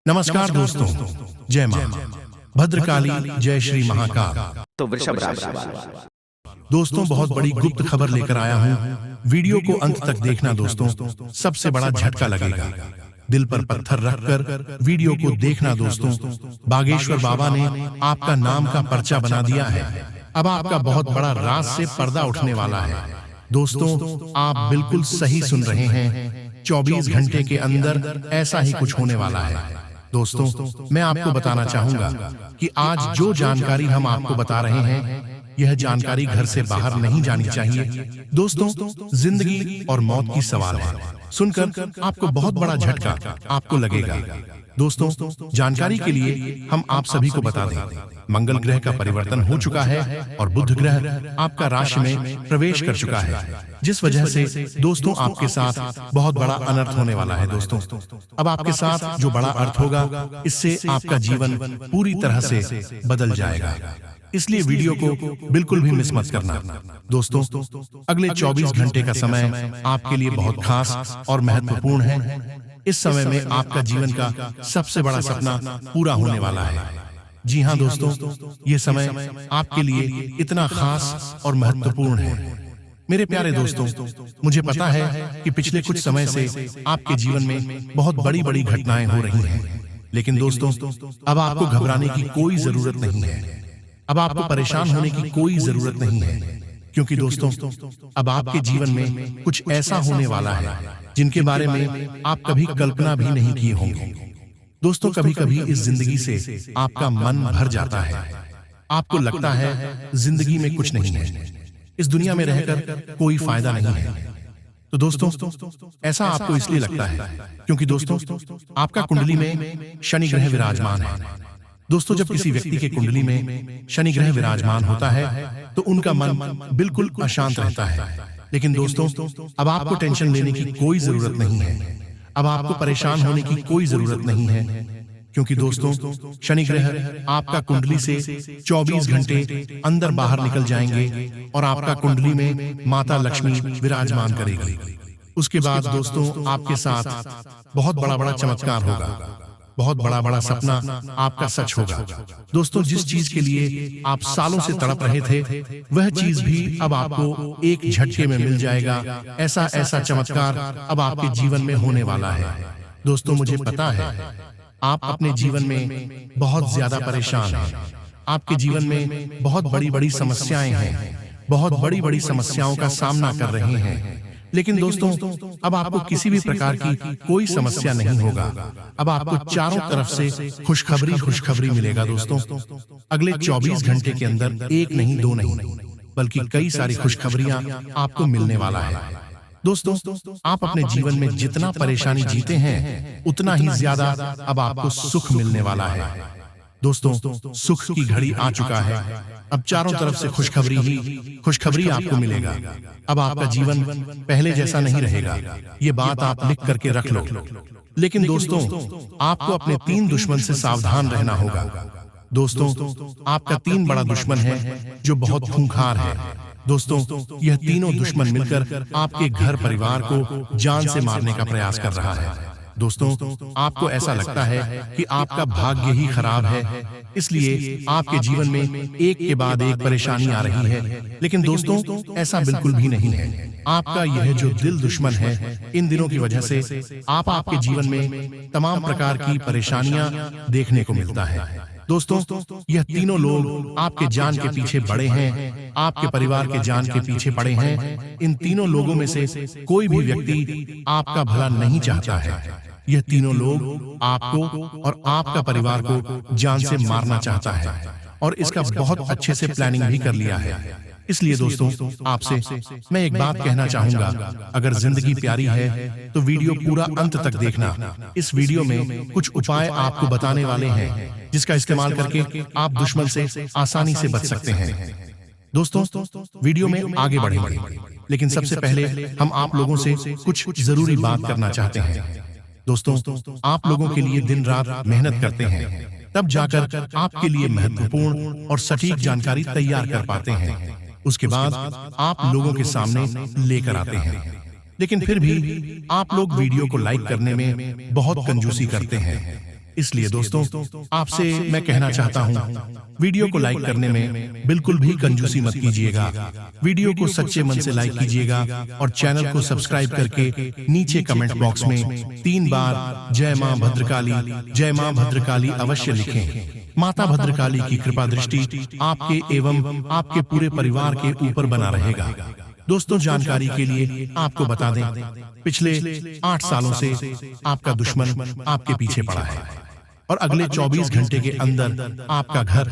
नमस्कार दोस्तों, जय मां भद्रकाली, जय श्री महाकाल। तो वृषभ राशि वाले दोस्तों, बहुत बड़ी गुप्त खबर लेकर आया हूँ। वीडियो को अंत तक देखना दोस्तों, सबसे बड़ा झटका लगेगा। दिल पर पत्थर रखकर वीडियो को देखना दोस्तों। बागेश्वर बाबा ने आपका नाम का पर्चा बना दिया है। अब आपका बहुत बड़ा राज से पर्दा उठने वाला है। दोस्तों, आप बिल्कुल सही सुन रहे हैं। 24 घंटे के अंदर ऐसा ही कुछ होने वाला है। दोस्तों, मैं आपको बताना चाहूंगा कि आज जो जानकारी हम आपको बता रहे हैं, यह जानकारी घर से बाहर नहीं जानी चाहिए। दोस्तों, जिंदगी और मौत की सवाल है। सुनकर आपको बहुत बड़ा झटका आपको लगेगा। दोस्तों, जानकारी के लिए हम आप सभी को बता दें, मंगल ग्रह का परिवर्तन हो चुका है और बुध ग्रह आपका राशि में प्रवेश कर चुका है, जिस वजह से दोस्तों आपके साथ बहुत बड़ा अनर्थ होने वाला है। दोस्तों, अब आपके साथ जो बड़ा अर्थ होगा, इससे आपका जीवन पूरी तरह से बदल जाएगा। इसलिए वीडियो को बिल्कुल भी मिस मत करना। दोस्तों, अगले 24 घंटे का समय आपके लिए बहुत खास और महत्वपूर्ण है। इस समय में आपका जीवन का सबसे बड़ा सपना पूरा होने वाला है। जी हाँ दोस्तों, ये समय आपके लिए इतना खास और महत्वपूर्ण है। मेरे प्यारे दोस्तों, मुझे पता है कि पिछले कुछ समय से आपके जीवन में बहुत बड़ी बड़ी घटनाएं हो रही हैं। लेकिन दोस्तों, अब आपको घबराने की कोई जरूरत नहीं है। अब आपको परेशान होने की कोई जरूरत नहीं है, क्योंकि दोस्तों, अब आपके जीवन में कुछ ऐसा होने वाला है जिनके बारे में आप कभी कल्पना भी नहीं किए होंगे। दोस्तों, कभी कभी इस जिंदगी से आपका मन भर जाता है। आपको लगता है जिंदगी में कुछ नहीं है, इस दुनिया में रहकर कोई फायदा नहीं है। तो दोस्तों, ऐसा आपको इसलिए लगता है क्योंकि दोस्तों, आपका कुंडली में शनि ग्रह विराजमान है। दोस्तों, जब किसी व्यक्ति के कुंडली में शनि ग्रह विराजमान होता है तो उनका मन बिल्कुल अशांत रहता है। लेकिन दोस्तों, अब आपको टेंशन लेने की कोई जरूरत नहीं है। अब आपको परेशान होने की कोई जरूरत नहीं है, क्योंकि दोस्तों, शनि ग्रह आपका कुंडली से 24 घंटे अंदर बाहर निकल जाएंगे और आपका कुंडली में माता लक्ष्मी विराजमान करेगी। उसके बाद दोस्तों, आपके साथ बहुत बड़ा बड़ा चमत्कार होगा। बहुत बड़ा बड़ा सपना आपका सच होगा। दोस्तों, जिस चीज के लिए आप सालों से तड़प रहे थे, वह चीज भी अब आपको एक झटके में मिल जाएगा। ऐसा ऐसा चमत्कार अब आपके जीवन में होने वाला है। दोस्तों, मुझे पता है आप अपने जीवन में बहुत ज्यादा परेशान हैं। आपके जीवन में बहुत बड़ी बड़ी समस्याएं हैं, बहुत बड़ी बड़ी समस्याओं का सामना कर रहे हैं। लेकिन दोस्तों, अब आपको किसी भी प्रकार की कोई समस्या नहीं होगा। अब आपको चारों तरफ से खुशखबरी मिलेगा। दोस्तों, अगले 24 घंटे के अंदर एक नहीं, दो नहीं, बल्कि कई सारी खुशखबरियां आपको मिलने वाला है। दोस्तों, आप अपने जीवन में जितना परेशानी जीते हैं, उतना ही ज्यादा अब आपको सुख मिलने वाला है। दोस्तों, सुख की घड़ी आ चुका है। अब चारों तरफ से खुशखबरी आपको मिलेगा। अब आपका जीवन पहले जैसा नहीं रहेगा। ये बात आप लिख करके रख लो। लेकिन दोस्तों, आपको अपने 3 दुश्मन से सावधान रहना होगा। दोस्तों, आपका 3 बड़ा दुश्मन है जो बहुत खूंखार है। दोस्तों, यह तीनों दुश्मन मिलकर आपके घर परिवार को जान से मारने का प्रयास कर रहा है। दोस्तों, आपको ऐसा लगता है कि आपका भाग्य ही खराब है, इसलिए आपके जीवन में एक के बाद एक परेशानी आ रही है। लेकिन दोस्तों, ऐसा बिल्कुल भी नहीं है। आपका यह जो दिल दुश्मन है, इन दिनों की वजह से आपके जीवन में तमाम प्रकार की परेशानियां देखने को मिलता है। दोस्तों, यह तीनों लोग आपके जान के पीछे पड़े हैं, आपके परिवार के जान के पीछे पड़े हैं। इन तीनों लोगों में से कोई भी व्यक्ति आपका भला नहीं चाहता है। यह तीनों लोग आपको और आपका परिवार को जान से मारना चाहता है, और इसका बहुत अच्छे से प्लानिंग भी कर लिया है। इसलिए दोस्तों, आपसे मैं एक बात कहना चाहूंगा, अगर जिंदगी प्यारी है तो वीडियो पूरा अंत तक देखना। इस वीडियो में कुछ उपाय आपको बताने वाले हैं, जिसका इस्तेमाल करके आप दुश्मन से आसानी से बच सकते हैं। दोस्तों, वीडियो में आगे बढ़ेंगे, लेकिन सबसे पहले हम आप लोगों से कुछ जरूरी बात करना चाहते हैं। दोस्तों, आप लोगों के लिए दिन रात मेहनत करते हैं, तब जाकर आपके लिए महत्वपूर्ण और सटीक जानकारी तैयार कर पाते हैं। उसके बाद आप लोगों के सामने लेकर आते हैं। लेकिन फिर भी आप लोग वीडियो को लाइक करने में बहुत कंजूसी करते हैं। इसलिए दोस्तों आपसे मैं कहना चाहता हूं, वीडियो को लाइक करने में बिल्कुल भी कंजूसी मत कीजिएगा। वीडियो को सच्चे मन से लाइक कीजिएगा और चैनल को सब्सक्राइब करके नीचे कमेंट बॉक्स में 3 बार जय मां भद्रकाली, जय मां भद्रकाली अवश्य लिखें। माता भद्रकाली की कृपा दृष्टि आपके एवं आपके पूरे परिवार के ऊपर बना रहेगा। दोस्तों जानकारी के लिए आपको बता दें, पिछले 8 सालों से आपका दुश्मन आपके पीछे पड़ा है और अगले 24 घंटे के अंदर आपका घर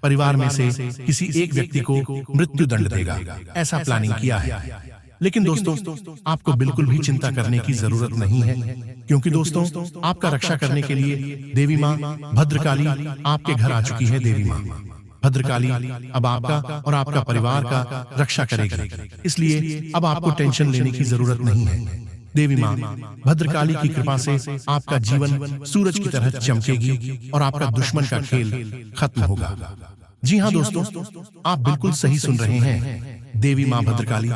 परिवार में से किसी एक व्यक्ति को मृत्यु दंड देगा, ऐसा प्लानिंग किया है। लेकिन दोस्तों आपको बिल्कुल भी चिंता करने की जरूरत नहीं है, क्योंकि दोस्तों आपका रक्षा करने के लिए देवी मां भद्रकाली आपके घर आ चुकी है। देवी मां भद्रकाली अब आपका और आपका परिवार का रक्षा करेगी, इसलिए अब आपको टेंशन लेने की जरूरत नहीं है। देवी मां भद्रकाली की कृपा से आपका जीवन सूरज की तरह चमकेगी और आपका दुश्मन का खेल खत्म होगा। जी हाँ दोस्तों, आप बिल्कुल सही सुन रहे हैं। देवी मां भद्रकाली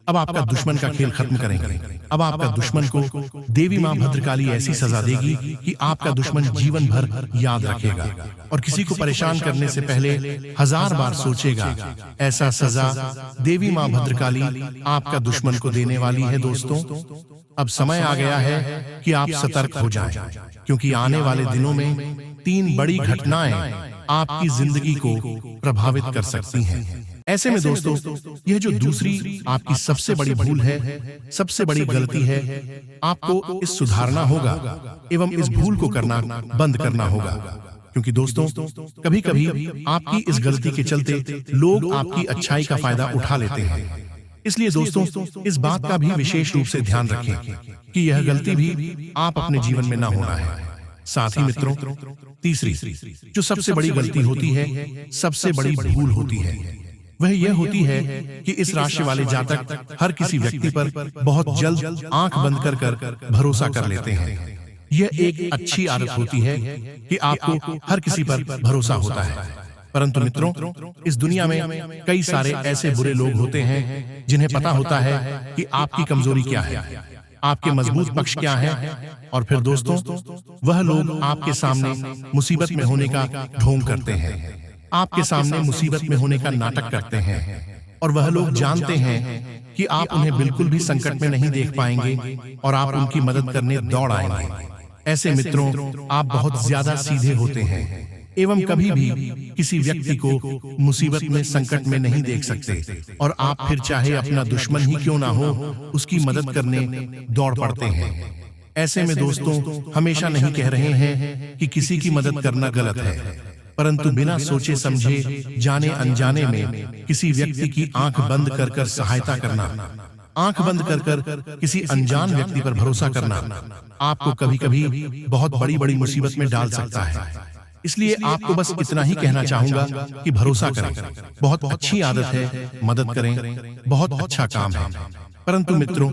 अब आपका दुश्मन का खेल खत्म करेंगे। अब आपका दुश्मन को देवी मां भद्रकाली ऐसी सजा देगी कि आपका दुश्मन जीवन भर याद रखेगा और किसी को परेशान करने से पहले 1000 बार सोचेगा। ऐसा सजा देवी मां भद्रकाली आपका दुश्मन को देने वाली है। दोस्तों अब समय आ गया है कि आप सतर्क हो जाएं, क्योंकि आने वाले दिनों में 3 बड़ी घटनाएं आपकी जिंदगी को प्रभावित कर सकती हैं। ऐसे में दोस्तों यह जो दूसरी आपकी सबसे बड़ी भूल है, सबसे बड़ी गलती है, आपको इस सुधारना होगा एवं इस भूल को करना बंद करना होगा। क्योंकि दोस्तों कभी कभी आपकी इस गलती के चलते लोग आपकी अच्छाई का फायदा उठा लेते हैं। इसलिए दोस्तों इस बात का भी विशेष रूप से ध्यान रखें कि यह गलती भी आप अपने जीवन में न होना है। साथ ही मित्रों तीसरी जो सबसे बड़ी गलती होती है, सबसे बड़ी भूल होती है, वह यह होती है कि इस राशि वाले जातक हर किसी व्यक्ति पर बहुत जल्द आंख बंद कर भरोसा कर लेते हैं। यह एक अच्छी आदत होती है कि आपको हर किसी पर भरोसा होता है, परंतु मित्रों इस दुनिया में कई सारे ऐसे बुरे लोग होते हैं जिन्हें पता होता है कि आपकी कमजोरी क्या है, आपके मजबूत पक्ष क्या है, और फिर दोस्तों वह लोग आपके सामने मुसीबत में होने का ढोंग करते हैं, आपके सामने मुसीबत में होने का नाटक करते हैं, और वह लोग जानते हैं कि आप उन्हें बिल्कुल भी संकट में नहीं देख पाएंगे और आप उनकी मदद करने दौड़ आएंगे। ऐसे मित्रों आप बहुत ज्यादा सीधे होते हैं एवं कभी भी किसी व्यक्ति को मुसीबत में संकट में नहीं देख सकते, और आप फिर चाहे अपना दुश्मन ही क्यों ना हो उसकी मदद करने दौड़ पड़ते हैं। ऐसे में दोस्तों हमेशा नहीं कह रहे हैं कि किसी की मदद करना गलत है, परंतु बिना सोचे समझे जाने अनजाने में किसी व्यक्ति की आंख बंद कर सहायता करना, आंख बंद कर किसी अनजान व्यक्ति पर भरोसा करना आपको कभी कभी बहुत बड़ी बड़ी मुसीबत में डाल सकता है। इसलिए आपको बस इतना ही कहना चाहूंगा कि भरोसा करें, बहुत अच्छी आदत है, मदद करें, बहुत अच्छा काम है, परंतु मित्रों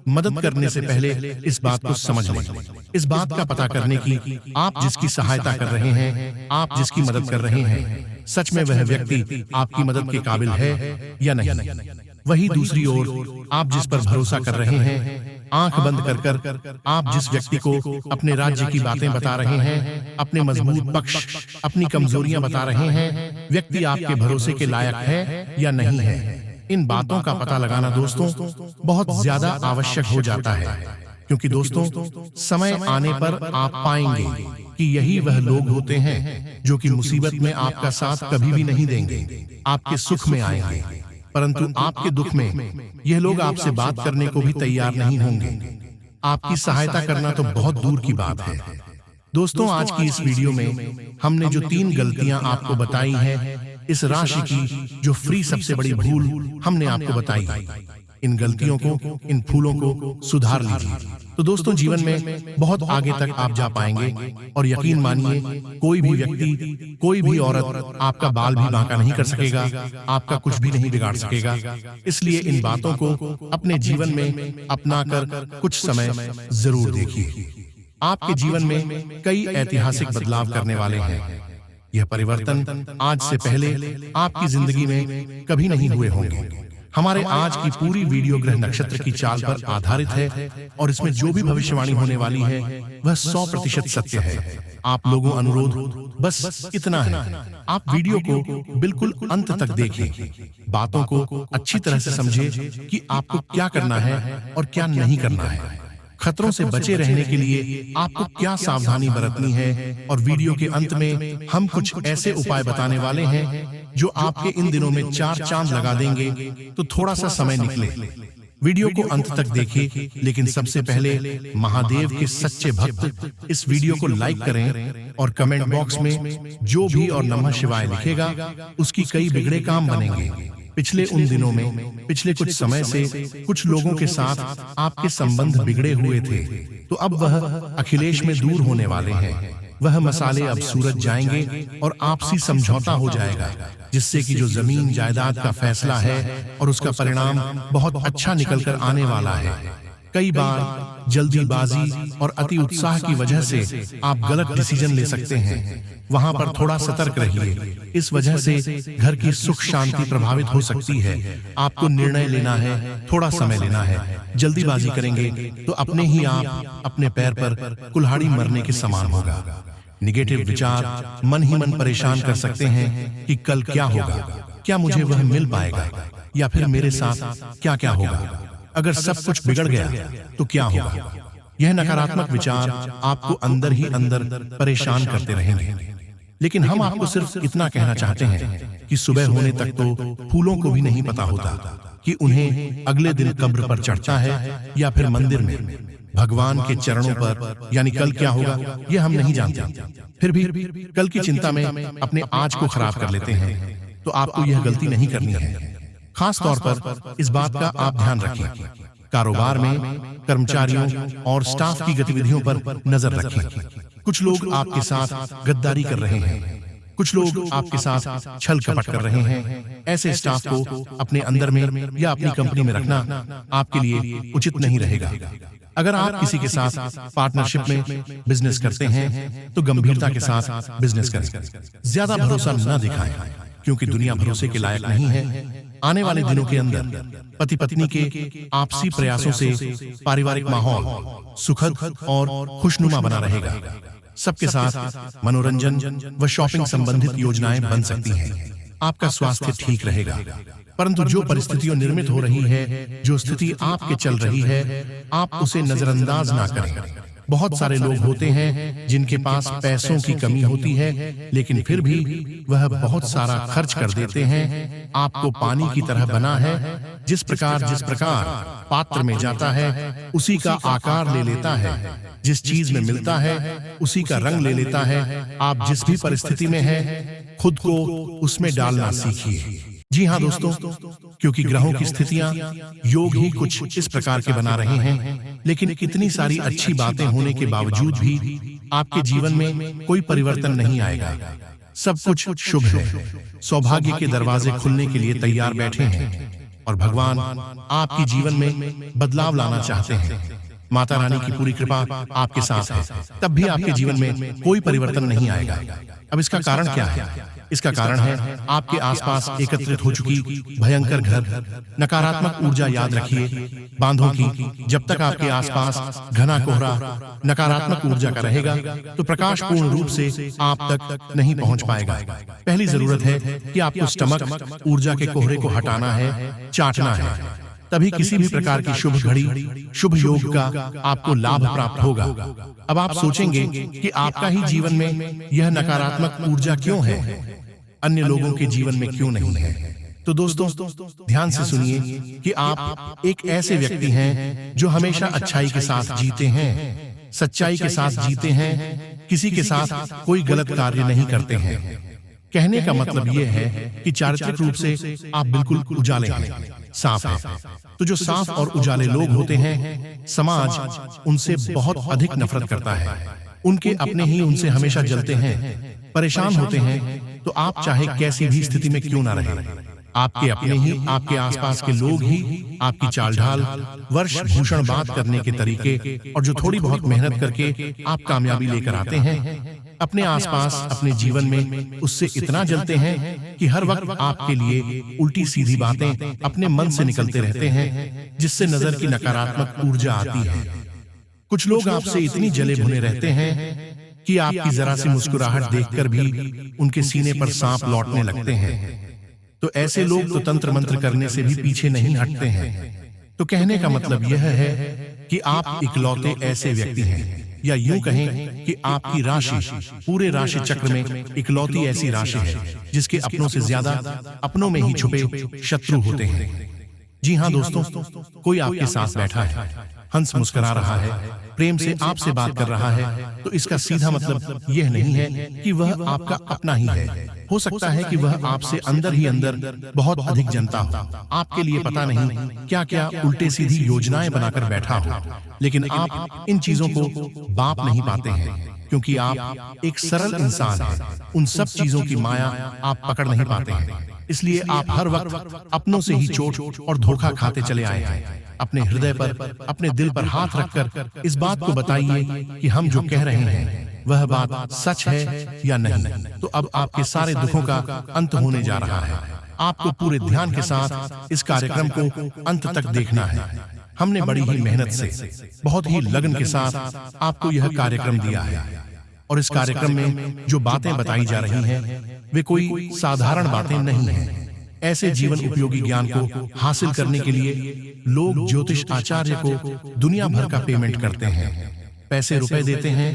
मदद करने से पहले इस बात को समझ लें, इस बात का पता करने की आप जिसकी सहायता कर रहे हैं, आप जिसकी मदद कर रहे हैं, सच में वह व्यक्ति आपकी मदद के काबिल है या नहीं। वही दूसरी ओर आप जिस पर भरोसा कर रहे हैं, आंख बंद कर आप जिस व्यक्ति को अपने राज्य की बातें बता रहे हैं, अपने मजबूत पक्ष, अपनी कमजोरियां बता रहे हैं, व्यक्ति आपके भरोसे के लायक है या नहीं है, इन बातों का पता लगाना दोस्तों बहुत ज्यादा आवश्यक हो जाता है। क्योंकि दोस्तों समय आने पर आप पाएंगे कि यही वह लोग होते हैं जो कि मुसीबत में आपका साथ कभी भी नहीं देंगे, आपके सुख में आएंगे, परंतु आपके दुख में यह लोग आपसे बात करने को भी तैयार नहीं होंगे। आपकी सहायता करना तो बहुत दूर की बात है। दोस्तों आज की इस वीडियो में हमने जो 3 गलतियां आपको बताई हैं, इस राशि की जो फ्री सबसे बड़ी भूल हमने आपको बताई, इन गलतियों को, इन भूलों को सुधार लीजिए तो दोस्तों जीवन में बहुत आगे तक आप जा पाएंगे। और यकीन मानिए कोई भी व्यक्ति, कोई भी औरत आपका बाल भी बांका नहीं कर सकेगा, आपका कुछ भी नहीं बिगाड़ सकेगा। इसलिए इन बातों को अपने जीवन में अपनाकर कुछ समय जरूर देखिए। आपके जीवन में कई ऐतिहासिक बदलाव करने वाले हैं। यह परिवर्तन आज से पहले आपकी जिंदगी में कभी नहीं हुए होंगे। हमारे आज की पूरी वीडियो ग्रह नक्षत्र की चाल पर आधारित है और इसमें जो भी भविष्यवाणी होने वाली है वह 100% सत्य है। आप लोगों अनुरोध बस इतना है, आप वीडियो को बिल्कुल अंत तक देखें, बातों को अच्छी तरह से समझें कि आपको क्या करना है और क्या नहीं करना है, खतरों से बचे रहने के लिए आपको क्या सावधानी बरतनी है। और वीडियो के अंत में हम कुछ ऐसे उपाय बताने वाले हैं जो आपके इन दिनों में 4 चांद लगा देंगे। तो थोड़ा सा समय निकले, वीडियो को अंत तक देखिए। लेकिन सबसे पहले महादेव के सच्चे भक्त इस वीडियो को लाइक करें और कमेंट बॉक्स में जो भी और नमः शिवाय लिखेगा उसकी कई बिगड़े काम बनेंगे। पिछले उन दिनों में, पिछले कुछ समय से कुछ लोगों के साथ आपके संबंध बिगड़े हुए थे, तो अब वह अखिलेश में दूर होने वाले हैं। वह मसाले अब सूरज जाएंगे और आपसी समझौता हो जाएगा, जिससे कि जो जमीन जायदाद का फैसला है और उसका परिणाम बहुत अच्छा निकलकर आने वाला है। कई बार जल्दीबाजी और अति उत्साह की वजह से आप गलत डिसीजन ले सकते हैं, वहां पर थोड़ा सतर्क रहिए। इस वजह से घर की सुख शांति प्रभावित हो सकती है। आपको निर्णय लेना है, थोड़ा समय लेना है। जल्दीबाजी करेंगे तो अपने ही आप अपने पैर पर कुल्हाड़ी मरने के समान होगा। निगेटिव विचार मन ही मन परेशान कर सकते हैं कि कल क्या होगा, क्या मुझे वह मिल पाएगा, या फिर मेरे साथ क्या क्या होगा, अगर सब कुछ बिगड़ गया तो क्या होगा। यह नकारात्मक विचार आपको अंदर ही अंदर परेशान करते रहेंगे। लेकिन हम आपको सिर्फ इतना कहना चाहते हैं कि सुबह होने तक तो फूलों को भी नहीं पता होता कि उन्हें अगले दिन कब्र पर चढ़ता है या फिर मंदिर में भगवान के चरणों पर, यानी कल क्या होगा यह हम नहीं जानते। फिर भी कल की चिंता में अपने आज को खराब कर लेते हैं, तो आपको यह गलती नहीं करनी है। खास तौर पर इस बात का आप ध्यान रखें, कारोबार में कर्मचारियों और स्टाफ की गतिविधियों पर नजर रखें। कुछ लोग आपके साथ गद्दारी कर रहे हैं, कुछ लोग आपके साथ छल कपट कर रहे हैं। ऐसे स्टाफ को अपने अंदर में या अपनी कंपनी में रखना आपके लिए उचित नहीं रहेगा। अगर आप किसी के साथ पार्टनरशिप में बिजनेस करते हैं तो गंभीरता के साथ बिजनेस करें, ज्यादा भरोसा न दिखाएं, क्योंकि दुनिया भरोसे के लायक नहीं है। आने वाले दिनों के अंदर पति पत्नी के आपसी प्रयासों से पारिवारिक माहौल सुखद और खुशनुमा बना रहेगा। सबके साथ मनोरंजन व शॉपिंग संबंधित योजनाएं बन सकती हैं। आपका स्वास्थ्य ठीक रहेगा, परंतु जो परिस्थितियां निर्मित हो रही है, जो स्थिति आपके चल रही है, आप उसे नजरअंदाज ना करें। बहुत सारे लोग होते हैं जिनके पास पैसों की कमी होती है, लेकिन फिर भी वह बहुत सारा खर्च कर देते हैं। आपको पानी की तरह बना है, जिस प्रकार पात्र में जाता है उसी का आकार ले लेता है, जिस चीज में मिलता है उसी का रंग ले लेता है। आप जिस भी परिस्थिति में हैं, खुद को उसमें डालना सीखिए। जी हाँ दोस्तों, क्योंकि ग्रहों की स्थितियां योग ही कुछ इस प्रकार के बना रहे हैं। लेकिन इतनी सारी अच्छी बातें होने के बावजूद भी आपके जीवन में कोई परिवर्तन नहीं आएगा। सब कुछ शुभ है, सौभाग्य के दरवाजे खुलने के लिए तैयार बैठे हैं और भगवान आपके जीवन में बदलाव लाना चाहते हैं। माता रानी की पूरी कृपा आपके साथ है, तब भी आपके जीवन में कोई परिवर्तन नहीं आएगा। अब इसका कारण क्या है? इसका कारण है आपके आसपास एकत्रित हो चुकी भयंकर घर नकारात्मक ऊर्जा। याद रखिए बांधों की, जब तक आपके आसपास घना कोहरा नकारात्मक ऊर्जा का रहेगा तो प्रकाश पूर्ण रूप से आप तक नहीं पहुंच पाएगा। पहली जरूरत है कि आपको स्टमक ऊर्जा के कोहरे को हटाना है, चाटना है, तभी किसी भी प्रकार की शुभ घड़ी, शुभ योग का आपको लाभ प्राप्त होगा। अब आप सोचेंगे कि आपका ही जीवन में यह नकारात्मक ऊर्जा क्यों है, अन्य लोगों के जीवन में क्यों नहीं है? तो दोस्तों ध्यान से सुनिए कि आप एक ऐसे व्यक्ति हैं जो हमेशा अच्छाई के साथ जीते हैं, सच्चाई के साथ जीते हैं, किसी के साथ कोई गलत कार्य नहीं करते हैं। कहने का मतलब यह है कि चारित्रिक रूप से आप बिल्कुल उजाले हैं, साफ हैं। तो जो साफ और उजाले लोग होते हैं, समाज उनसे बहुत अधिक नफरत करता है। उनके अपने ही उनसे हमेशा जलते हैं, परेशान होते हैं। तो आप चाहे कैसी भी स्थिति में क्यों ना रहे, आपके अपने ही, आपके आसपास के लोग ही आपकी चाल ढाल, वर्ष भूषण बात करने के तरीके और जो थोड़ी बहुत मेहनत करके आप कामयाबी लेकर आते हैं, अपने आसपास अपने जीवन में उससे इतना जलते हैं कि हर वक्त आपके लिए उल्टी सीधी बातें अपने मन से निकलते रहते हैं, जिससे नजर की नकारात्मक ऊर्जा आती है। कुछ लोग आपसे इतनी जले भुने रहते हैं कि आपकी जरा सी मुस्कुराहट देखकर भी उनके सीने पर सांप लौटने लगते हैं। तो ऐसे लोग तो तंत्र मंत्र करने से भी पीछे नहीं हटते हैं। तो कहने का मतलब यह है कि आप इकलौते ऐसे व्यक्ति हैं, या यूं कहें कि आपकी राशि पूरे राशि चक्र में इकलौती ऐसी राशि है जिसके अपनों से ज्यादा अपनों में ही छुपे शत्रु होते हैं। जी हाँ दोस्तों, कोई आपके साथ बैठा है, हंस मुस्कुरा रहा है, प्रेम से आपसे बात कर रहा है, तो इसका सीधा मतलब यह नहीं है कि वह आपका अपना ही है। हो सकता है कि वह आपसे अंदर ही अंदर बहुत अधिक जनता हो, आपके लिए पता नहीं क्या क्या उल्टे सीधी योजनाएं बनाकर बैठा हो, लेकिन आप इन चीजों को बाप नहीं पाते हैं, क्योंकि आप एक सरल इंसान हैं। उन सब चीजों की माया आप पकड़ नहीं पाते हैं, इसलिए आप हर वक्त अपनों से ही चोट और धोखा खाते चले आए हैं। अपने हृदय पर, अपने दिल पर हाथ रखकर इस बात को बताइए कि हम जो कह रहे हैं वह बात सच है या नहीं। तो अब आपके सारे दुखों का अंत होने जा रहा है। आपको पूरे ध्यान के साथ इस कार्यक्रम को अंत तक देखना है। हमने बड़ी ही मेहनत से, बहुत ही लगन के साथ आपको यह कार्यक्रम दिया है, और इस कार्यक्रम में जो बातें बताई जा रही हैं वे कोई साधारण बातें नहीं हैं। ऐसे जीवन उपयोगी ज्ञान को हासिल करने के लिए लोग ज्योतिष आचार्य को दुनिया भर का पेमेंट करते हैं, पैसे रुपए देते हैं,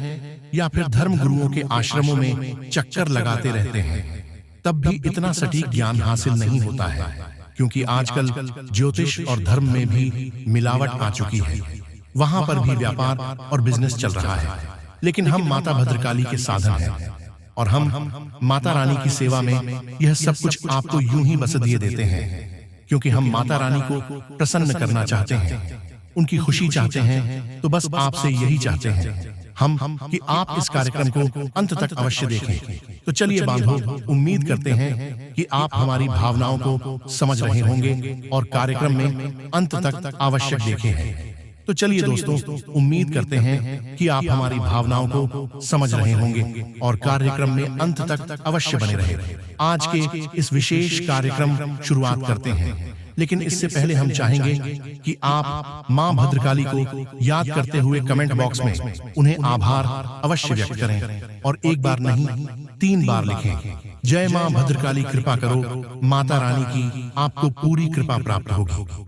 या फिर धर्म गुरुओं के आश्रमों में चक्कर लगाते रहते हैं, तब भी इतना सटीक ज्ञान हासिल नहीं होता है, क्योंकि आजकल ज्योतिष और धर्म में भी मिलावट आ चुकी है। वहां पर भी व्यापार और बिजनेस चल रहा है, लेकिन हम माता भद्रकाली के साधन हैं, और हम माता रानी की सेवा में यह सब कुछ आपको यूं ही बस दिए देते हैं, क्योंकि हम माता रानी को प्रसन्न करना चाहते हैं, उनकी खुशी चाहते हैं। तो बस आपसे यही चाहते हैं हम कि आप इस कार्यक्रम को अंत तक अवश्य देखें। तो चलिए बांधो, उम्मीद करते हैं कि आप हमारी भावनाओं को समझ रहे होंगे और कार्यक्रम में अंत तक आवश्यक देखें। तो चलिए दोस्तों, उम्मीद करते हैं कि आप हमारी भावनाओं को समझ रहे होंगे और कार्यक्रम में अंत तक अवश्य बने रहे। आज के इस विशेष कार्यक्रम शुरुआत करते हैं, लेकिन इससे पहले हम चाहेंगे कि आप मां भद्रकाली को याद करते हुए कमेंट बॉक्स में उन्हें आभार अवश्य व्यक्त करें, और एक बार नहीं 3 बार लिखें, जय मां भद्रकाली, कृपा करो माता रानी की आपको पूरी कृपा प्राप्त होगी।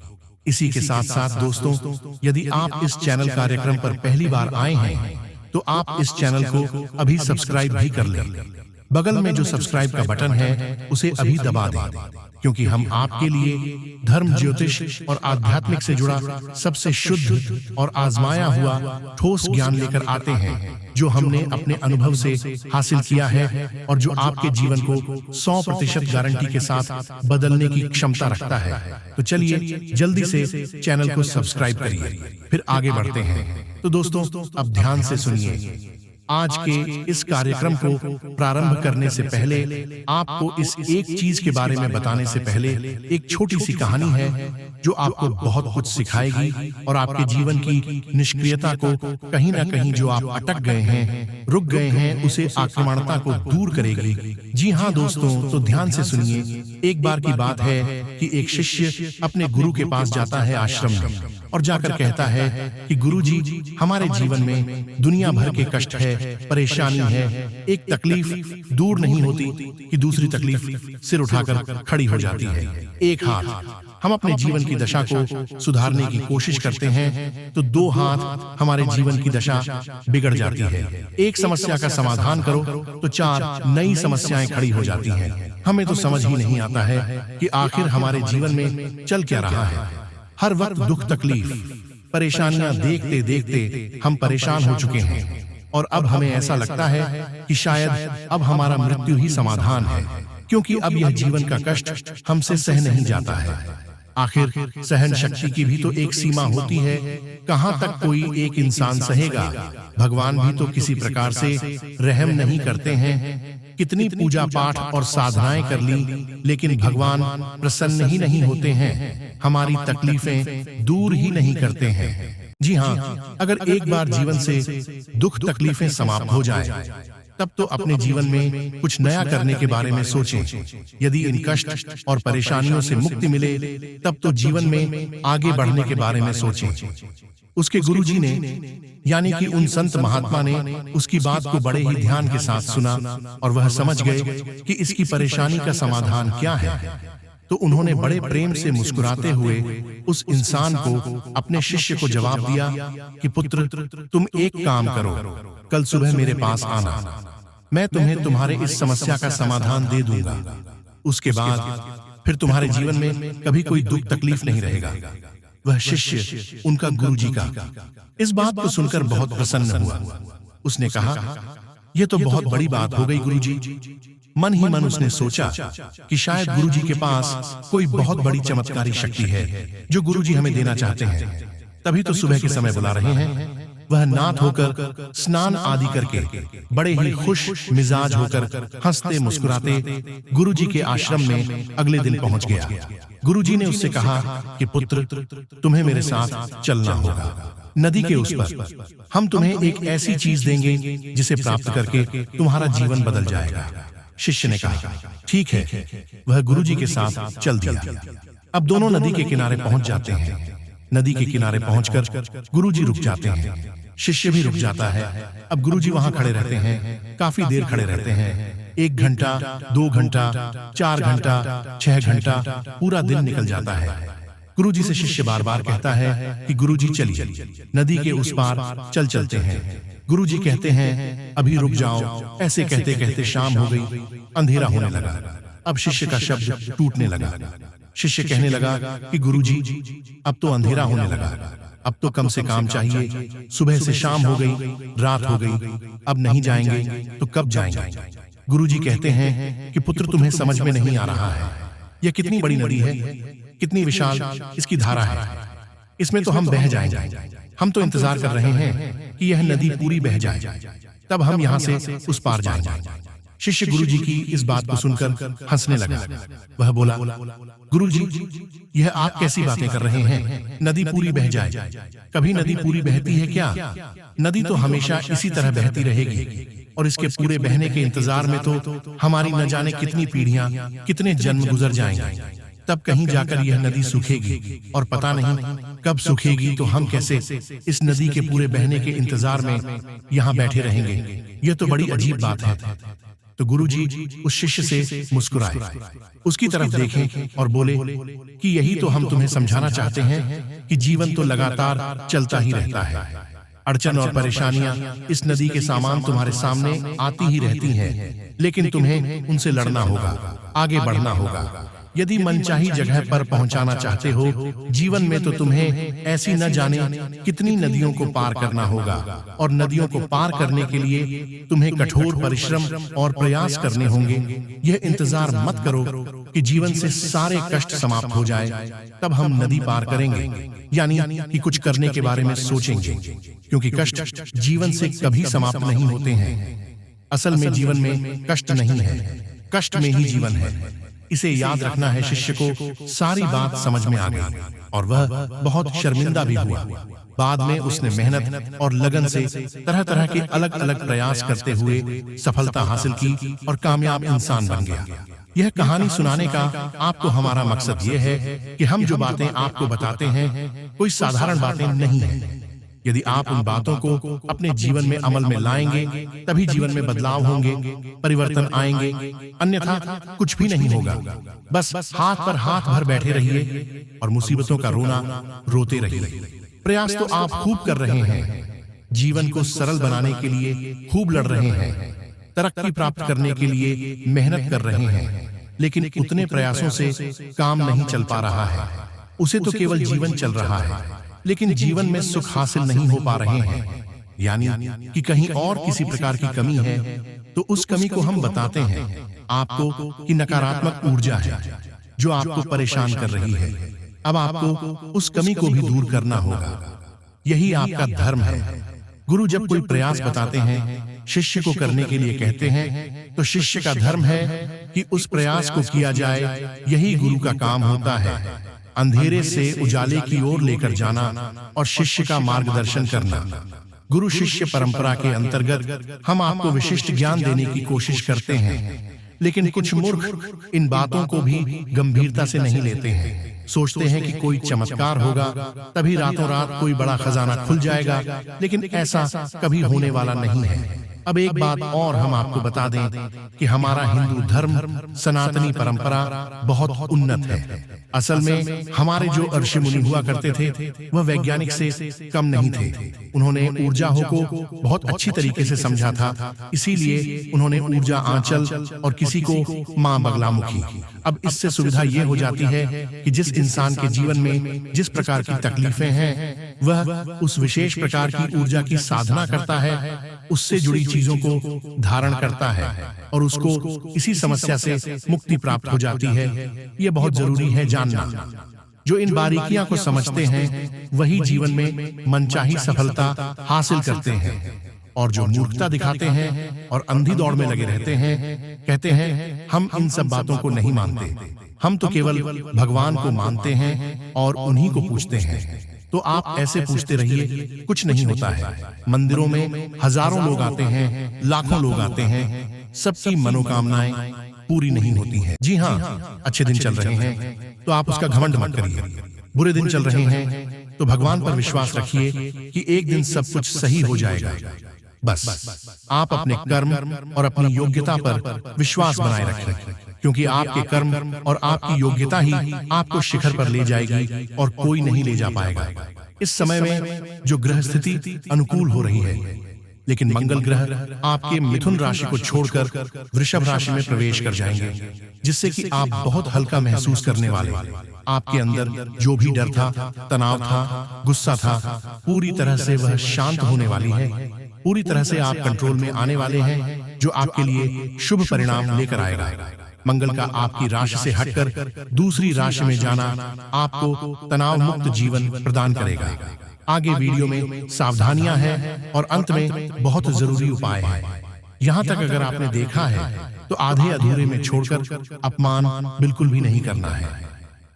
इसी के साथ साथ दोस्तों, यदि आप इस चैनल कार्यक्रम पर पहली बार आए हैं तो आप इस चैनल को अभी सब्सक्राइब भी कर लें। बगल में जो सब्सक्राइब का बटन है उसे अभी दबा दें, क्योंकि हम आपके लिए धर्म, ज्योतिष और आध्यात्मिक से जुड़ा सबसे शुद्ध और आजमाया हुआ ठोस ज्ञान लेकर आते हैं, जो हमने अपने अनुभव से हासिल किया है और जो आपके जीवन को 100% गारंटी के साथ बदलने की क्षमता रखता है। तो चलिए जल्दी से चैनल को सब्सक्राइब करिए, फिर आगे बढ़ते हैं। तो दोस्तों, अब ध्यान से सुनिए। आज के इस कार्यक्रम को प्रारंभ करने से पहले आपको इस एक चीज के बारे में बताने से पहले एक छोटी सी कहानी है जो आपको बहुत कुछ सिखाएगी और आपके जीवन की निष्क्रियता को कहीं ना कहीं जो आप अटक गए हैं, रुक गए हैं, उसे आक्रमणता को दूर करेगी। जी हाँ दोस्तों, तो ध्यान से सुनिए। एक बार की बात है कि एक शिष्य अपने गुरु के पास जाता है आश्रम में और जाकर कहता है कि गुरुजी, हमारे जीवन में दुनिया भर के कष्ट है, परेशानी है, एक तकलीफ दूर नहीं होती कि दूसरी तकलीफ सिर उठाकर खड़ी हो जाती है। एक हाथ हम अपने जीवन की दशा को सुधारने की कोशिश करते हैं तो 2 हाथ हमारे जीवन की दशा बिगड़ जाती है। एक समस्या का समाधान करो तो 4 नई समस्याएं खड़ी हो जाती हैं। हमें तो समझ ही नहीं आता है कि आखिर हमारे जीवन में चल क्या रहा है। हर वक्त दुख, तकलीफ, परेशानियां देखते देखते हम परेशान हो चुके हैं और अब हमें ऐसा लगता है कि शायद अब हमारा मृत्यु ही समाधान है, क्योंकि अब यह जीवन का कष्ट हमसे सह नहीं जाता है। आखिर सहन शक्ति की भी तो एक सीमा होती है, कहां तक कोई एक इंसान सहेगा। भगवान भी तो किसी प्रकार से रहम नहीं करते हैं। कितनी पूजा पाठ और साधनाएं कर ली, लेकिन भगवान प्रसन्न ही नहीं होते हैं, हमारी तकलीफें दूर ही नहीं करते हैं। जी हाँ, अगर एक बार जीवन से दुख तकलीफें समाप्त हो जाए तब तो अपने जीवन में कुछ नया करने के बारे में सोचें। यदि इन कष्ट और परेशानियों से मुक्ति मिले, तब तो जीवन में आगे बढ़ने के बारे में सोचें। उसके गुरुजी ने, यानी कि उन संत महात्मा ने उसकी बात को बड़े ही ध्यान के साथ सुना और वह समझ गए कि इसकी परेशानी का समाधान क्या है। तो उन्होंने बड़े प्रेम से मुस्कुराते हुए उस इंसान को, अपने शिष्य को जवाब दिया कि पुत्र, तुम एक काम करो, कल सुबह मेरे पास आना, मैं तुम्हें तुम्हारे इस समस्या का समाधान दे दूंगा। उसके बाद फिर तुम्हारे जीवन में कभी कोई दुख तकलीफ नहीं रहेगा। वह शिष्य उनका गुरुजी का इस बात को सुनकर बहुत प्रसन्न हुआ। उसने कहा, यह तो बहुत बड़ी बात हो गई गुरुजी। मन ही मन उसने सोचा कि शायद गुरुजी के पास कोई बहुत बड़ी चमत्कारी शक्ति है जो गुरुजी हमें देना चाहते हैं। तभी तो सुबह के समय बुला रहे हैं। वह नाथ होकर, स्नान आदि करके, बड़े ही खुश मिजाज होकर, हंसते मुस्कुराते गुरुजी के आश्रम में अगले दिन पहुंच गया। गुरुजी ने उससे कहा कि पुत्र, तुम्हें मेरे साथ चलना होगा। नदी के उस पर हम तुम्हें एक ऐसी चीज देंगे जिसे प्राप्त करके तुम्हारा जीवन बदल जाएगा। शिष्य ने कहा, ठीक है। वह गुरुजी के साथ चल दिया। अब दोनों नदी के किनारे पहुंच जाते हैं। नदी के किनारे पहुंचकर गुरुजी रुक जाते हैं, शिष्य भी रुक जाता है। अब गुरुजी वहां खड़े रहते हैं, काफी देर खड़े रहते हैं। 1 घंटा, 2 घंटा, 4 घंटा, 6 घंटा, पूरा दिन निकल जाता है। गुरुजी से शिष्य बार बार कहता है कि गुरुजी चलिए, नदी के उस पार चलते हैं। गुरुजी कहते हैं, अभी रुक जाओ। ऐसे कहते कहते शाम हो गई, अंधेरा होने लगा। अब शिष्य का शब्द टूटने लगा। शिष्य कहने लगा कि गुरुजी, अब तो अंधेरा होने लगा, अब तो कम से कम चाहिए। सुबह से शाम हो गई, रात हो गई, अब नहीं जाएंगे तो कब जाएंगे? गुरुजी कहते हैं कि पुत्र, तुम्हें समझ में नहीं आ रहा है, यह कितनी बड़ी नदी है, कितनी विशाल इसकी धारा है, इसमें तो हम बह जाएंगे। हम तो इंतजार कर रहे हैं कि यह नदी पूरी बह जाए, तब हम यहाँ से उस पार जाएंगे। शिष्य गुरुजी की इस बात को सुनकर हंसने लगा। वह बोला, गुरुजी, यह आप कैसी बातें कर रहे हैं? नदी पूरी बह जाए, कभी नदी पूरी बहती है क्या? नदी तो हमेशा इसी तरह बहती रहेगी, और इसके पूरे बहने के इंतजार में तो हमारी न जाने कितनी पीढ़ियां, कितने जन्म गुजर जाएंगे। तब कहीं जाकर यह नदी सूखेगी, और पता नहीं कब सूखेगी, तो हम कैसे इस नदी के पूरे बहने के इंतजार में यहाँ बैठे रहेंगे? यह तो बड़ी अजीब बात है। तो गुरुजी उस शिष्य से मुस्कुराए, उसकी तरफ देखे और बोले कि यही तो हम तुम्हें समझाना चाहते हैं कि जीवन तो लगातार चलता ही रहता है। अड़चन और परेशानियां इस नदी के समान तुम्हारे सामने आती ही रहती हैं, लेकिन तुम्हें उनसे लड़ना होगा, आगे बढ़ना होगा। यदि मनचाही जगह पर पहुंचाना चाहते हो जीवन में, तो तुम्हें ऐसी न जाने कितनी नदियों को पार करना होगा, और नदियों को पार करने के लिए तुम्हें कठोर परिश्रम और प्रयास करने होंगे। यह इंतजार मत करो कि जीवन से सारे कष्ट समाप्त हो जाए तब हम नदी पार करेंगे, यानी कि कुछ करने के बारे में सोचेंगे, क्योंकि कष्ट जीवन से कभी समाप्त नहीं होते हैं। असल में जीवन में कष्ट नहीं है, कष्ट में ही जीवन है। इसे याद रखना है। शिष्य को सारी बात समझ में आ गई और वह बहुत शर्मिंदा भी हुआ। बाद में उसने मेहनत और लगन से तरह तरह के अलग अलग प्रयास करते हुए सफलता हासिल की और कामयाब इंसान बन गया। यह कहानी सुनाने का आपको हमारा मकसद यह है कि हम जो बातें आपको बताते हैं कोई साधारण बातें नहीं है। यदि आप उन बातों को अपने जीवन में अमल में लाएंगे तभी जीवन में बदलाव होंगे, परिवर्तन आएंगे, अन्यथा कुछ भी नहीं होगा। बस हाथ पर हाथ भर बैठे रहिए और मुसीबतों का रोना रोते रहिए। प्रयास तो आप खूब कर रहे हैं, जीवन को सरल बनाने के लिए खूब लड़ रहे हैं, तरक्की प्राप्त करने के लिए मेहनत कर रहे हैं, लेकिन उतने प्रयासों से काम नहीं चल पा रहा है। उसे तो केवल जीवन चल रहा है, लेकिन जीवन में सुख हासिल नहीं हो पा रहे हैं, यानी कि कहीं और किसी प्रकार की कमी है। तो उस कमी को हम बताते हैं आपको कि नकारात्मक ऊर्जा है जो आपको परेशान कर रही है। अब आपको उस कमी को भी दूर करना होगा, यही आपका धर्म है। गुरु जब कोई प्रयास बताते हैं, शिष्य को करने के लिए कहते हैं, तो शिष्य का धर्म है कि उस प्रयास को किया जाए। यही गुरु का काम होता है, अंधेरे से उजाले की ओर लेकर जाना और शिष्य का मार्गदर्शन करना। गुरु शिष्य परंपरा के अंतर्गत हम आपको विशिष्ट ज्ञान देने की कोशिश करते हैं, लेकिन कुछ मूर्ख इन बातों को भी गंभीरता से नहीं लेते हैं। सोचते हैं कि कोई चमत्कार होगा, तभी रातों रात कोई बड़ा खजाना खुल जाएगा, लेकिन ऐसा कभी होने वाला नहीं है। अब एक बात और हम आपको बता दें कि हमारा हिंदू धर्म सनातनी परंपरा बहुत उन्नत है। असल में हमारे जो ऋषि मुनि हुआ करते थे वह वैज्ञानिक से कम नहीं थे। उन्होंने ऊर्जा को बहुत अच्छी तरीके से समझा था, इसीलिए उन्होंने ऊर्जा आंचल और किसी को मां बगलामुखी। अब इससे सुविधा ये हो जाती है कि जिस इंसान के जीवन में जिस प्रकार की तकलीफें हैं वह उस विशेष प्रकार की ऊर्जा की साधना करता है, उससे जुड़ी चीजों को धारण करता है और उसको इसी समस्या से मुक्ति प्राप्त हो जाती है। यह बहुत जरूरी है जानना। जो इन बारीकियां को समझते हैं वही जीवन में मनचाही सफलता हासिल करते हैं, और जो मूर्खता दिखाते हैं और अंधी दौड़ में लगे रहते हैं, कहते हैं हम इन सब बातों को नहीं मानते, हम तो केवल भगवान को मानते हैं और उन्हीं को पूजते हैं। तो आप ऐसे पूछते रहिए, कुछ नहीं होता है। मंदिरों में हजारों लोग आते हैं, लाखों लोग आते हैं, सबकी मनोकामनाएं पूरी नहीं होती हैं। जी हाँ, अच्छे दिन चल रहे हैं तो आप उसका घमंड मत करिए, बुरे दिन चल रहे हैं तो भगवान पर विश्वास रखिए कि एक दिन सब कुछ सही हो जाएगा। बस आप अपने कर्म और अपनी योग्यता पर विश्वास बनाए रखें, क्योंकि आपके कर्म और आपकी योग्यता ही आपको शिखर पर ले जाएगी और कोई नहीं ले जा पाएगा। इस समय में जो ग्रह स्थिति अनुकूल हो रही है, लेकिन मंगल ग्रह आपके मिथुन राशि को छोड़कर वृषभ राशि में प्रवेश कर जाएंगे, जिससे कि आप बहुत हल्का महसूस करने वाले। आपके अंदर जो भी डर था, तनाव था, गुस्सा था, पूरी तरह से वह शांत होने वाली है। पूरी तरह से आप कंट्रोल में आने वाले हैं, जो आपके लिए शुभ परिणाम लेकर आएगा। मंगल का आपकी राशि से हटकर दूसरी राशि में जाना आपको तनाव मुक्त जीवन प्रदान करेगा। आगे वीडियो में सावधानियां हैं और अंत में बहुत जरूरी उपाय हैं। यहाँ तक अगर आपने देखा है तो आधे अधूरे में छोड़कर अपमान बिल्कुल भी नहीं करना है।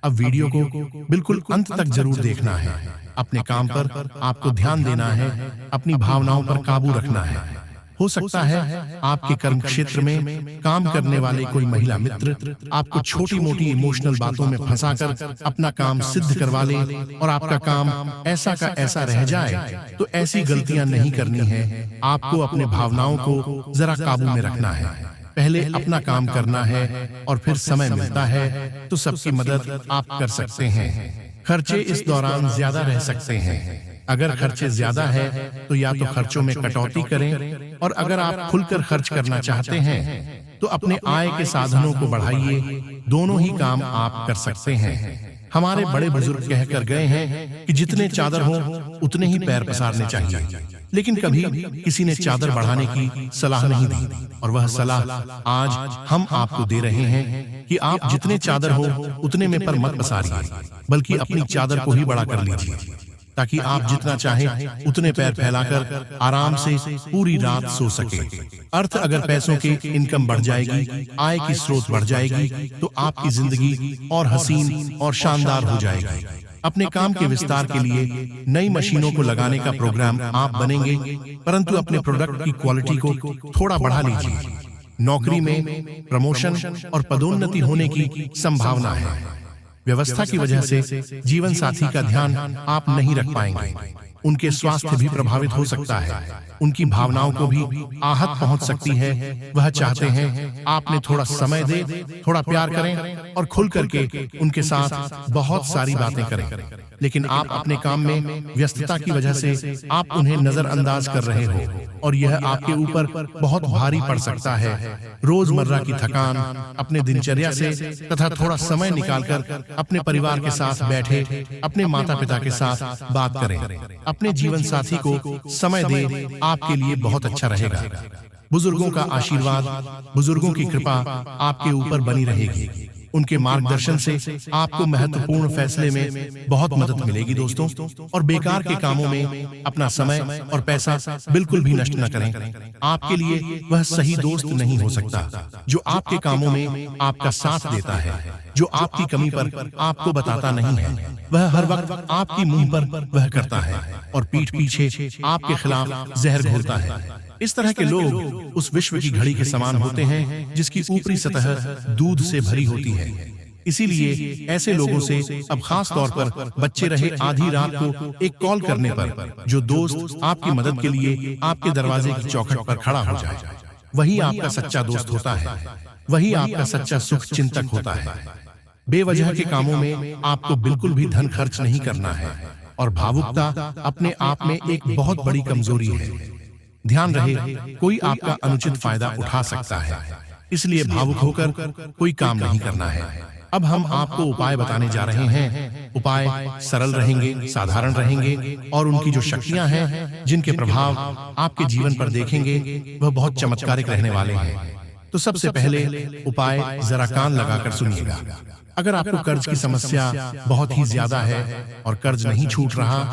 अब वीडियो को बिल्कुल अंत तक जरूर देखना है। अपने काम पर आपको ध्यान देना है, अपनी भावनाओं पर काबू रखना है। हो सकता है आपके कर्म क्षेत्र में काम करने वाले कोई महिला मित्र आपको छोटी मोटी इमोशनल बातों में फंसाकर अपना काम सिद्ध करवा ले और आपका काम ऐसा का ऐसा रह जाए। तो ऐसी गलतियां नहीं करनी है। आपको अपने भावनाओं को जरा काबू में रखना है। पहले अपना काम करना है और फिर समय मिलता है तो सबकी मदद आप कर सकते हैं। खर्चे इस दौरान ज्यादा रह सकते हैं। अगर खर्चे ज्यादा है तो या तो खर्चों में कटौती करें, और अगर आप खुलकर खर्च करना चाहते हैं तो अपने आय के साधनों को बढ़ाइए। दोनों ही काम आप कर सकते हैं। हमारे बड़े बुजुर्ग कहकर गए हैं कि जितने चादर हों उतने ही पैर पसारने चाहिए, लेकिन कभी किसी ने चादर बढ़ाने की सलाह नहीं दी, और वह सलाह आज हम आपको दे रहे हैं कि आप जितने चादर हो उतने में पर मत पसारिए, बल्कि अपनी चादर को ही बड़ा कर लीजिए, ताकि आप जितना चाहें उतने पैर फैलाकर आराम से पूरी रात सो सके। अर्थ, अगर पैसों की इनकम बढ़ जाएगी, आय की स्रोत बढ़ जाएगी, तो आपकी जिंदगी और हसीन और शानदार हो जाएगी। अपने काम के विस्तार के लिए नई मशीनों को लगाने का प्रोग्राम आप बनेंगे, परंतु अपने प्रोडक्ट की क्वालिटी को थोड़ा बढ़ा लीजिए। नौकरी में प्रमोशन और पदोन्नति होने की संभावना है। व्यवस्था की वजह से जीवन साथी का ध्यान आप नहीं रख पाएंगे। उनके स्वास्थ्य भी प्रभावित हो सकता है। उनकी भावनाओं को भी आहत पहुंच सकती है। वह चाहते हैं आपने थोड़ा समय दे, थोड़ा प्यार करें और खुल करके उनके साथ बहुत सारी बातें करें, लेकिन आप अपने काम में व्यस्तता की वजह से आप उन्हें नजरअंदाज कर रहे हो, और यह आपके ऊपर बहुत भारी पड़ सकता है। रोजमर्रा की थकान अपने दिनचर्या से तथा थोड़ा समय निकालकर अपने परिवार के साथ बैठे, अपने माता पिता के साथ बात करें, अपने जीवन साथी को समय दें, आपके लिए बहुत अच्छा रहेगा। बुजुर्गों का आशीर्वाद, बुजुर्गों की कृपा आपके ऊपर बनी रहेगी। उनके मार्गदर्शन से आपको महत्वपूर्ण फैसले में बहुत मदद मिलेगी दोस्तों। और बेकार के कामों में अपना समय और पैसा बिल्कुल भी नष्ट न करें। आपके लिए वह सही दोस्त नहीं हो सकता जो आपके कामों में आपका साथ देता है। जो आपकी कमी पर आपको बताता नहीं है। वह हर वक्त आपकी मुंह पर वह करता है और पीठ पीछे आपके खिलाफ जहर घोलता है। इस तरह के लोग उस विश्व की घड़ी के समान होते हैं जिसकी ऊपरी सतह दूध से भरी होती है। इसीलिए ऐसे लोगों से अब खास तौर पर बच्चे रहे आधी रात को एक कॉल करने पर जो दोस्त आपकी मदद के लिए आपके दरवाजे की चौखट पर खड़ा हो जाए, वही आपका सच्चा दोस्त होता है, वही आपका सच्चा सुख चिंतक होता है। बेवजह के कामों में आपको बिल्कुल भी धन खर्च नहीं करना है और भावुकता अपने आप में एक बहुत बड़ी कमजोरी है। ध्यान रहे, कोई आपका अनुचित फायदा उठा सकता है, इसलिए भावुक होकर कोई काम नहीं करना है। अब हम आपको उपाय बताने जा रहे हैं। उपाय सरल रहेंगे, साधारण रहेंगे और उनकी जो शक्तियां हैं, जिनके प्रभाव आपके जीवन पर देखेंगे, वह बहुत चमत्कारिक रहने वाले हैं। तो सबसे पहले उपाय जरा कान लगाकर सुनिएगा। अगर आपको कर्ज की समस्या बहुत ही ज्यादा है और कर्ज नहीं छूट रहा,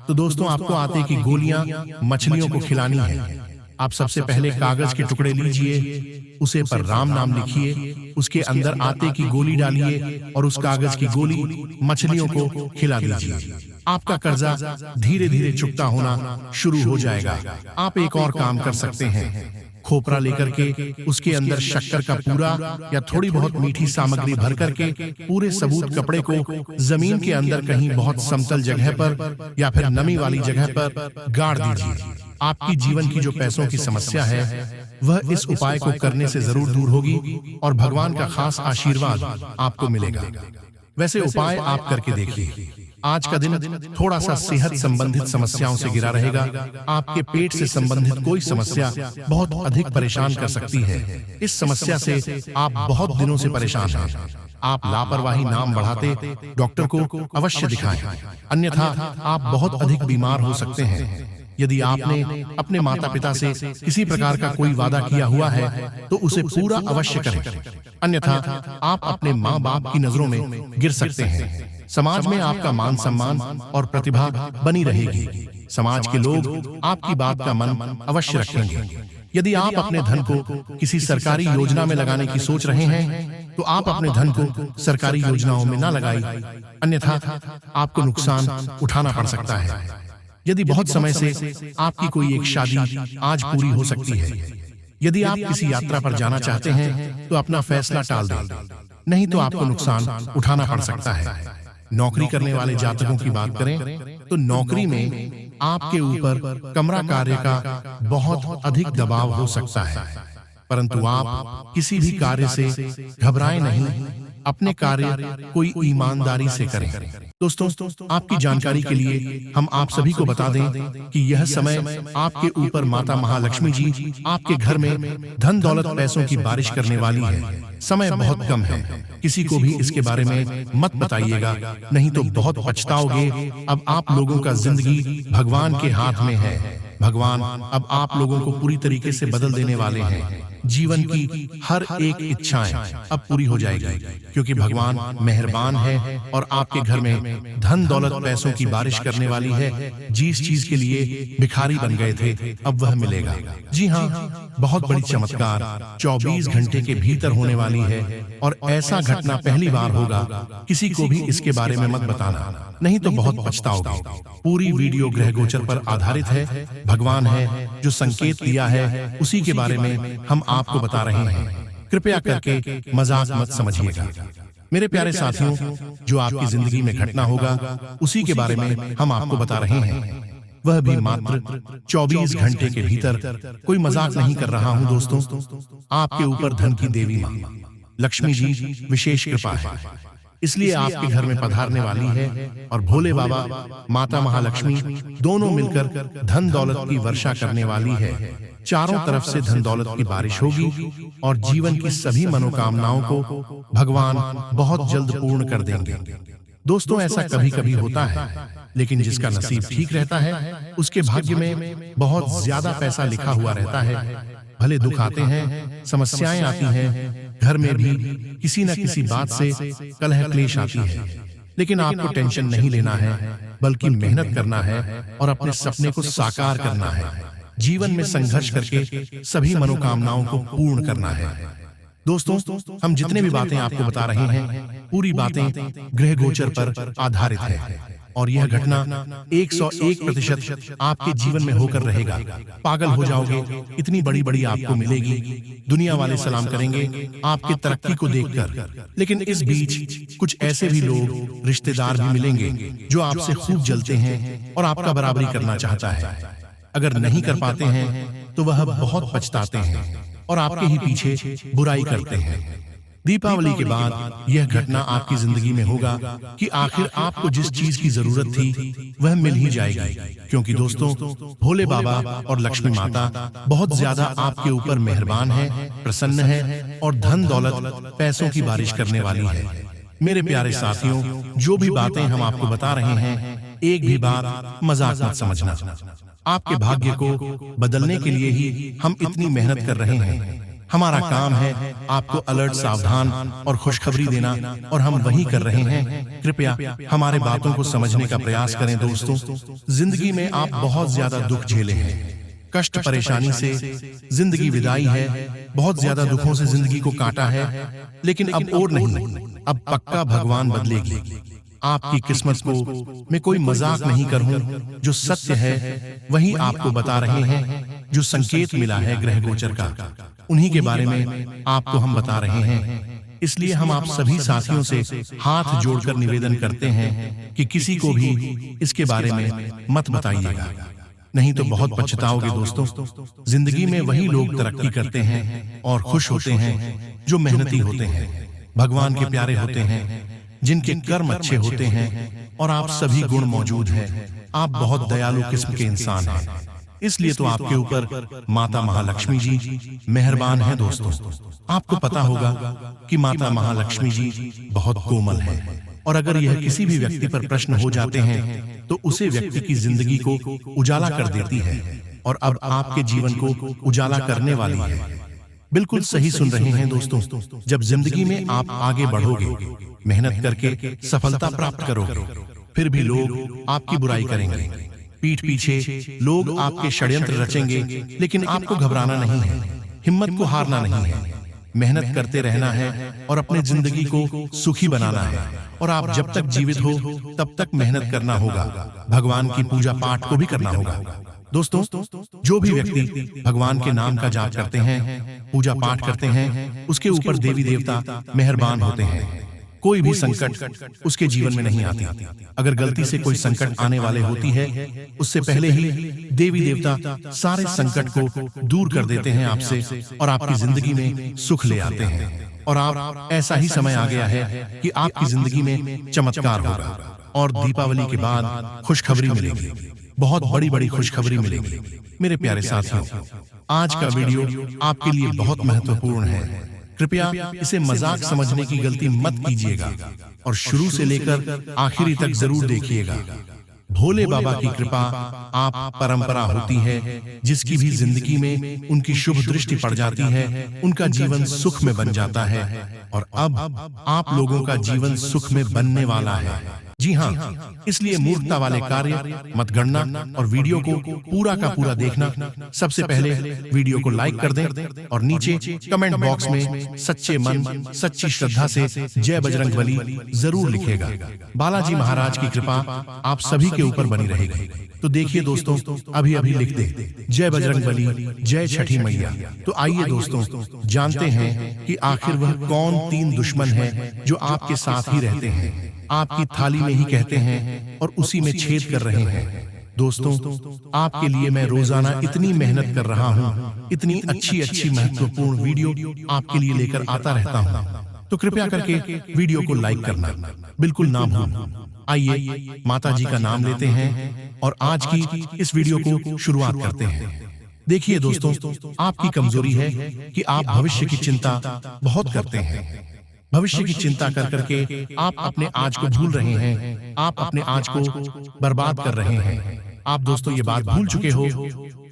तो दोस्तों आपको आटे की गोलियां मछलियों को खिलानी है। आप सबसे पहले कागज के टुकड़े लीजिए, उसे पर राम नाम लिखिए, उसके अंदर आटे की गोली डालिए और उस कागज की गोली मछलियों को खिला दीजिए। आपका कर्जा धीरे धीरे चुकता होना शुरू हो जाएगा। आप एक और काम कर सकते हैं, खोपरा लेकर के उसके अंदर शक्कर का पूरा या थोड़ी बहुत मीठी सामग्री भर करके पूरे सबूत कपड़े को जमीन के अंदर कहीं बहुत समतल जगह पर या फिर नमी वाली जगह पर गाड़ दीजिए। आपकी जीवन की जो पैसों की समस्या है, वह इस उपाय को करने से जरूर दूर होगी और भगवान का खास आशीर्वाद आपको मिलेगा। वैसे उपाय आप करके देखिए। आज का दिन थोड़ा सा सेहत संबंधित समस्याओं से घिरा रहेगा। आपके पेट से संबंधित कोई समस्या बहुत अधिक परेशान कर सकती है। इस समस्या से आप बहुत दिनों से परेशान हैं। आप लापरवाही नाम बढ़ाते डॉक्टर को अवश्य दिखाएं, अन्यथा आप बहुत अधिक बीमार हो सकते हैं। यदि आपने अपने माता पिता से किसी प्रकार का कोई वादा किया हुआ है, तो उसे पूरा अवश्य करें, अन्यथा आप अपने माँ बाप की नजरों में गिर सकते हैं। समाज में आपका मान सम्मान और प्रतिभा बनी रहेगी। समाज के लोग आपकी बात का मन अवश्य रखेंगे। यदि आप अपने धन को किसी सरकारी योजना में लगाने की सोच रहे हैं, तो आप अपने धन को सरकारी योजनाओं में ना लगाइए, अन्यथा आपको नुकसान उठाना पड़ सकता है। यदि बहुत समय से आपकी कोई एक शादी आज पूरी हो सकती है, यदि आप किसी यात्रा पर जाना चाहते हैं, तो अपना फैसला टाल दें, नहीं तो आपको नुकसान उठाना पड़ सकता है। नौकरी करने वाले जातकों की बात करें, तो नौकरी में आपके ऊपर कमरा कार्य का बहुत अधिक दबाव हो सकता है, परंतु आप किसी भी कार्य से घबराएं नहीं। अपने कार्य कोई ईमानदारी से करें। दोस्तों, आपकी जानकारी के लिए हम आप सभी को बता दें कि यह समय आपके ऊपर माता महालक्ष्मी जी आपके घर में धन दौलत पैसों की बारिश करने वाली है। समय बहुत कम है, किसी को भी इसके बारे में मत बताइएगा, नहीं तो बहुत पछताओगे। अब आप लोगों का जिंदगी भगवान के हाथ में है। भगवान अब आप लोगों को पूरी तरीके से बदल देने वाले हैं। जीवन की हर एक इच्छाएं अब पूरी हो जाएगी, क्योंकि भगवान मेहरबान है और आपके घर में धन दौलत पैसों की बारिश करने वाली है। जिस चीज के लिए भिखारी बन गए थे, अब वह मिलेगा। जी हाँ, बहुत बड़ी चमत्कार 24 घंटे के भीतर होने वाली है और ऐसा घटना पहली बार होगा। किसी को भी इसके बारे में मत बताना, नहीं तो बहुत पछताओगे। पूरी वीडियो ग्रह गोचर पर आधारित है। भगवान है जो संकेत दिया है, उसी के बारे में हम आपको बता रहे हैं। कृपया करके मजाक मत समझिएगा। मेरे प्यारे साथियों, जो आपकी जिंदगी में घटना होगा, उसी के बारे में हम आपको बता रहे हैं। वह भी मात्र 24 घंटे के भीतर। कोई मजाक नहीं कर रहा हूं दोस्तों। आपके ऊपर धन की देवी मां लक्ष्मी जी विशेष कृपा है, इसलिए आपके घर में पधारने वाली है और भोले बाबा माता महालक्ष्मी दोनों मिलकर धन दौलत की वर्षा करने वाली है। चारों तरफ से धन दौलत की बारिश होगी और जीवन की सभी मनोकामनाओं को भगवान बहुत जल्द पूर्ण कर देंगे। दोस्तों, ऐसा कभी कभी होता है, लेकिन जिसका नसीब ठीक रहता है, उसके भाग्य में बहुत ज्यादा पैसा लिखा हुआ रहता है। भले दुख आते हैं, समस्याएं आती हैं, घर में भी किसी न किसी बात से कलह क्लेश आती है, लेकिन आपको टेंशन नहीं लेना है, बल्कि मेहनत करना है और अपने सपने को साकार करना है। जीवन में संघर्ष करके सभी मनोकामनाओं को पूर्ण करना है। दोस्तों, हम जितने भी बातें आपको बता रहे हैं, पूरी बातें ग्रह गोचर पर आधारित है और यह घटना 101% आपके जीवन में होकर रहेगा। पागल हो जाओगे, इतनी बड़ी बड़ी आपको मिलेगी, दुनिया वाले सलाम करेंगे आपकी तरक्की को देखकर। लेकिन इस बीच कुछ ऐसे भी लोग, रिश्तेदार भी मिलेंगे जो आपसे खूब जलते हैं और आपका बराबरी करना चाहता है। अगर नहीं कर पाते हैं तो वह बहुत पछताते हैं और आपके ही पीछे बुराई करते हैं। दीपावली के बाद यह घटना आपकी जिंदगी में होगा कि आखिर आपको जिस चीज की जरूरत थी वह मिल ही जाएगी, क्योंकि दोस्तों भोले बाबा और लक्ष्मी माता बहुत ज्यादा आपके ऊपर मेहरबान है, प्रसन्न है और धन दौलत पैसों की बारिश करने वाली है। मेरे प्यारे साथियों, जो भी बातें हम आपको बता रहे हैं, एक भी बात मजाक मत समझना। आपके भाग्य को बदलने के लिए ही हम इतनी मेहनत कर रहे हैं। हमारा काम है आपको अलर्ट, सावधान और खुशखबरी देना और हम वही कर रहे हैं। कृपया हमारे बातों को समझने का प्रयास करें। दोस्तों, जिंदगी में आप बहुत ज्यादा दुख झेले हैं, कष्ट परेशानी से जिंदगी विदाई है, बहुत ज्यादा दुखों से जिंदगी को काटा है, लेकिन अब और नहीं, अब पक्का भगवान बदलेगी आपकी किस्मत को। मैं कोई मजाक नहीं करूं, जो सत्य है वही आपको बता रहे हैं। जो संकेत मिला है ग्रह गोचर का, उन्हीं के बारे में आपको हम बता रहे हैं। इसलिए हम आप सभी साथियों से हाथ जोड़कर निवेदन करते हैं कि किसी को भी इसके बारे में मत बताइएगा, नहीं तो बहुत पछताओगे। दोस्तों, जिंदगी में वही लोग तरक्की करते हैं और खुश होते हैं जो मेहनती होते हैं, भगवान के प्यारे होते हैं, जिनके कर्म अच्छे होते हैं और आप सभी गुण मौजूद हैं। आप बहुत दयालु किस्म के इंसान हैं, इसलिए तो आपके ऊपर माता महालक्ष्मी जी मेहरबान है। दोस्तों, आपको पता होगा कि माता महालक्ष्मी जी बहुत कोमल है और अगर यह किसी भी व्यक्ति पर प्रश्न हो जाते हैं तो उसे व्यक्ति की जिंदगी को उजाला कर देती है और अब आपके जीवन को उजाला करने वाली है। बिल्कुल सही सुन रहे हैं दोस्तों। जब जिंदगी में आप आगे बढ़ोगे, मेहनत करके सफलता प्राप्त करोगे, फिर भी लोग आपकी बुराई करेंगे, पीठ पीछे लोग आपके षड्यंत्र रचेंगे, लेकिन आपको घबराना नहीं है, हिम्मत को हारना नहीं है, मेहनत करते रहना है और अपने जिंदगी को सुखी बनाना है। और आप जब तक जीवित हो तब तक मेहनत करना होगा, भगवान की पूजा पाठ को भी करना होगा। दोस्तों, जो भी व्यक्ति भगवान के नाम का जाप करते हैं, पूजा पाठ करते हैं, उसके ऊपर देवी देवता मेहरबान होते हैं। कोई भी संकट उसके जीवन में नहीं आती। अगर गलती से कोई संकट आने वाले होती है, उससे पहले ही देवी देवता सारे संकट को दूर कर देते हैं आपसे और आपकी जिंदगी में सुख ले आते हैं। और आप ऐसा ही समय आ गया है कि आपकी जिंदगी में चमत्कार होगा और दीपावली के बाद खुशखबरी मिलेगी, बहुत बड़ी बड़ी खुशखबरी मिलेगी। मेरे प्यारे साथियों, आज का वीडियो आपके लिए बहुत महत्वपूर्ण है। कृपया इसे मजाक समझने की गलती मत कीजिएगा और शुरू से लेकर आखिरी तक जरूर देखिएगा। भोले बाबा की कृपा आप परंपरा होती है, जिसकी भी जिंदगी में उनकी शुभ दृष्टि पड़ जाती है, उनका जीवन सुख में बन जाता है और अब आप लोगों का जीवन सुख में बनने वाला है। जी हाँ, इसलिए मूर्खता वाले कार्य मत गणना और वीडियो को पूरा का पूरा देखना। सबसे पहले वीडियो को लाइक कर दें और नीचे कमेंट बॉक्स में सच्चे मन सच्ची श्रद्धा से जय बजरंगबली जरूर लिखेगा। बालाजी महाराज की कृपा आप सभी के ऊपर बनी रहेगी। तो देखिए दोस्तों, अभी अभी लिख दे जय बजरंगबली, जय छठी मैया। तो आइए दोस्तों, जानते हैं कि आखिर वह कौन 3 दुश्मन है जो आपके साथ ही रहते हैं, आपकी थाली में ही कहते हैं और उसी में छेद कर रहे हैं। दोस्तों, आपके लिए मैं रोजाना इतनी मेहनत कर रहा हूँ, इतनी अच्छी अच्छी महत्वपूर्ण वीडियो आपके लिए लेकर आता रहता हूँ। तो कृपया करके वीडियो को लाइक करना बिल्कुल ना भूलें। आइए माता जी का नाम लेते हैं और आज की इस वीडियो को शुरुआत करते हैं। देखिए दोस्तों, आपकी कमजोरी है कि आप भविष्य की चिंता बहुत करते हैं। भविष्य की चिंता कर करके आप अपने आज को भूल रहे हैं, आप अपने आज को बर्बाद कर रहे हैं। आप दोस्तों ये बात भूल चुके हो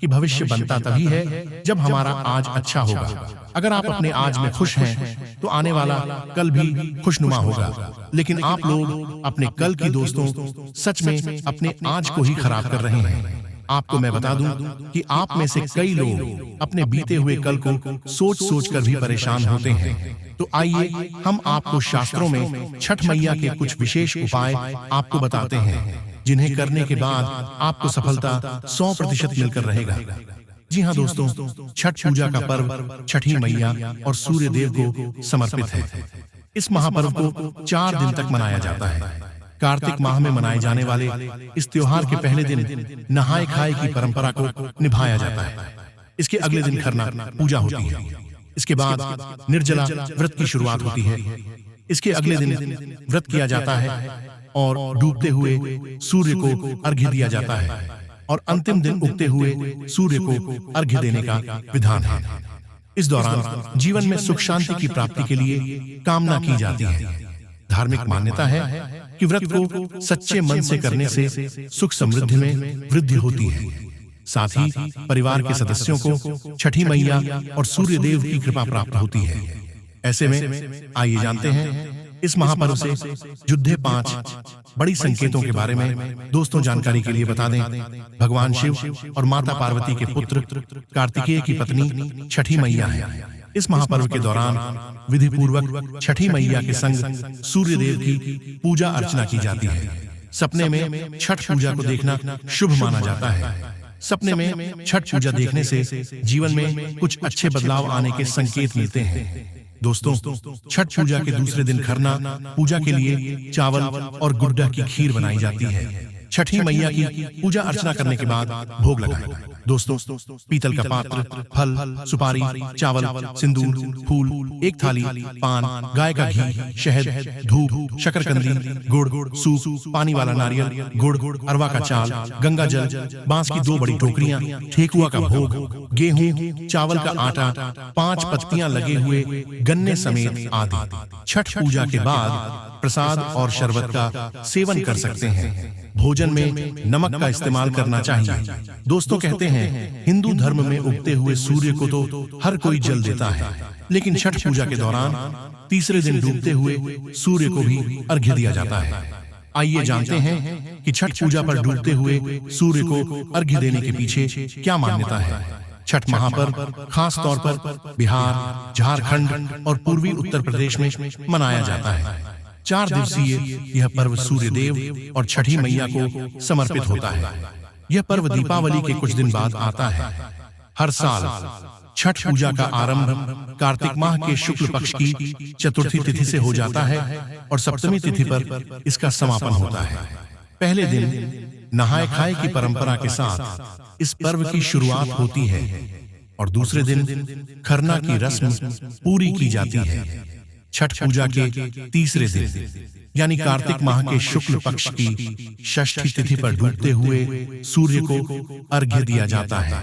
कि भविष्य बनता तभी है जब हमारा आज अच्छा होगा। अगर आप अपने आज में खुश हैं तो आने वाला कल भी खुशनुमा होगा, लेकिन आप लोग अपने कल की दोस्तों सच में अपने आज को ही खराब कर रहे हैं। आपको मैं बता दूं कि आप में से कई लोग अपने बीते हुए कल को सोच कर भी परेशान होते हैं। तो आइए हम आपको शास्त्रों में छठ मैया के कुछ विशेष उपाय आपको बताते हैं, जिन्हें करने के बाद आपको सफलता 100% मिलकर रहेगा। जी हाँ दोस्तों, छठ पूजा का पर्व छठी मैया और सूर्य देव को समर्पित है। इस महापर्व को 4 दिन तक मनाया जाता है। कार्तिक माह में मनाए जाने वाले इस त्योहार के पहले दिन नहाए खाए की परंपरा को निभाया जाता है। इसके अगले दिन खरना पूजा होती है। इसके बाद निर्जला व्रत की शुरुआत होती है। इसके अगले दिन व्रत किया जाता है और डूबते हुए सूर्य को अर्घ्य दिया जाता है और अंतिम दिन उगते हुए सूर्य को अर्घ्य देने का विधान है। इस दौरान जीवन में सुख शांति की प्राप्ति के लिए कामना की जाती है। धार्मिक मान्यता है कि व्रत को सच्चे मन से करने से सुख समृद्धि में वृद्धि होती है। साथ ही परिवार के सदस्यों को छठी मैया और सूर्य देव की कृपा प्राप्त होती है। ऐसे में आइए जानते हैं इस महापर्व से जुड़े 5 बड़ी संकेतों के बारे में। दोस्तों, जानकारी के लिए बता दें, भगवान शिव और माता पार्वती के पुत्र कार्तिकेय की पत्नी छठी मैया है। इस महापर्व के दौरान विधि पूर्वक छठी मैया के संग सूर्य देव की पूजा अर्चना की जाती है। सपने में छठ पूजा को देखना शुभ माना जाता है। सपने में छठ पूजा देखने से जीवन में कुछ अच्छे बदलाव आने के संकेत मिलते हैं। दोस्तों, छठ पूजा के दूसरे दिन खरना पूजा के लिए चावल और गुड्डा की खीर बनाई जाती है। छठी मैया की पूजा अर्चना करने के बाद भोग लगाएं। दोस्तों, पीतल का पात्र, फल, सुपारी, चावल, सिंदूर, फूल, एक थाली, पान, गाय का घी, शहद, धूप, शकरकंदी, गुड़, सूप, पानी वाला नारियल, गुड़, अरवा का चाल, गंगा जल, बांस की 2 बड़ी टोकरियां, ठेकुआ का भोग, गेहूं, चावल का आटा, 5 पत्तियां लगे हुए गन्ने समेत आदि। छठ पूजा के बाद प्रसाद और शरबत का सेवन कर सकते हैं। भोजन में नमक का इस्तेमाल करना चाहिए। दोस्तों, कहते हैं हिंदू धर्म में उगते हुए सूर्य को तो हर कोई जल देता है, लेकिन छठ पूजा के दौरान तीसरे दिन डूबते हुए सूर्य को भी अर्घ्य दिया जाता है। आइए जानते हैं कि छठ पूजा पर डूबते हुए सूर्य को अर्घ्य देने के पीछे क्या मान्यता है। छठ महापर्व खास तौर पर बिहार, झारखंड और पूर्वी उत्तर प्रदेश में मनाया जाता है। 4 दिवसीय यह पर्व सूर्य देव और छठी मैया को समर्पित होता है। यह पर्व दीपावली के कुछ दिन बाद आता है। हर साल छठ पूजा का आरंभ कार्तिक माह के शुक्ल पक्ष की चतुर्थी तिथि से हो जाता है और सप्तमी तिथि पर इसका समापन होता है। पहले दिन नहाए खाए की परंपरा के साथ इस पर्व की शुरुआत होती है और दूसरे दिन खरना की रस्म पूरी की जाती है। छठ पूजा के तीसरे दिन यानी कार्तिक माह के शुक्ल पक्ष की षष्ठी तिथि पर डूबते हुए सूर्य को अर्घ्य दिया जाता है।